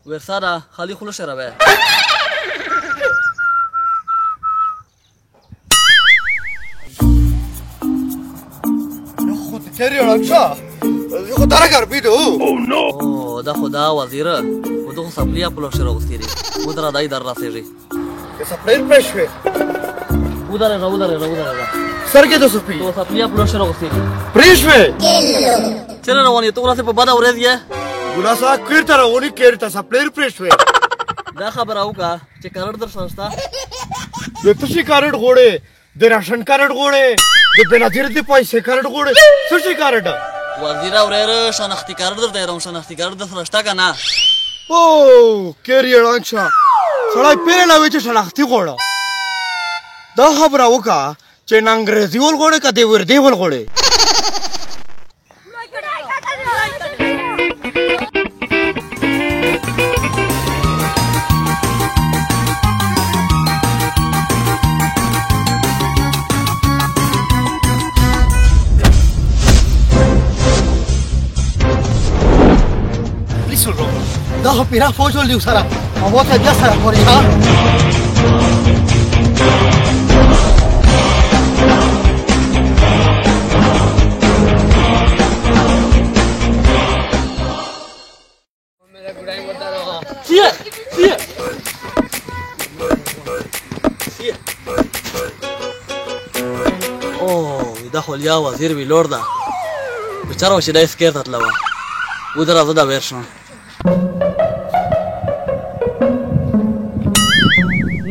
ورساره خالی خوله شربه خود کری رانشا خود درگر بیدو او دا خدا وزیره و دو سپلیا پلو شرا غستیری و در دای در راسیږي که سپلیر پېښوي ودره سرګې د سپي تو سپلیا پلو شرا غستیری پېښوي چیرې روانې ته ورسې په بده ورځ یې ګلاسا کیر ته روانې کیر ته سپلیر پېښوي دا خبره وکړه چې کارډ در سره شته د تشي کارډ غوړې د راشن کارډ غوړې د بنادر د پیسې کارډ غوړې څه شي کارډ وزیره ورېره شناختي کارډ درته راوم شناختي کارډ در سره شته که نه او کری رانشا سړی پیرې لا وی چې شناختي غوړه دا خبره وکړه چې نه انګریزي ول غوړې که د وردي ول غوړې دا خو پیرا فوج ول دیو سره او ته بیا سره خوري ها او دا خو لیا وزیر ویلوړ ده بچاره و چې دا یې سکیر ته تله وه ودره زه دا ویر شوم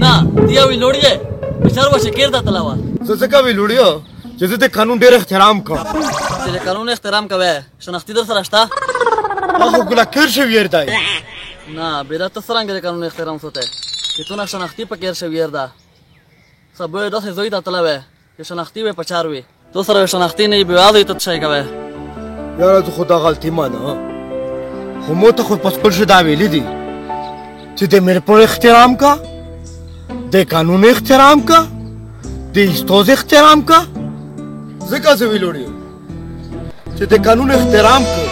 نه دیا ویلوړ یې بچاره و چې کیر ته تله وه زه ځکه ویلوړیو چې زه د قانون ډېر احترام کوم چې د قانون احترام کوې شناختي در سره شته دا خو ګلاکر شوي دی نه بېدا ته څرنګه د قانون احترام ساتې چې تونه شناختي په کیر شوي ده سبا یې داسې زوی ته تله وې چې شناختي وې په چار وي تو سره شناختي نه وي بېوازه ته څه شی کوې یاره ته خو دا غلطي منه خو مو ته خو په خپل شي دا ویلي دي چې د میرے پر احترام کا د قانون احترام کا د استاد احترام کا ځکه زه ویلوړی چې د قانون احترام کا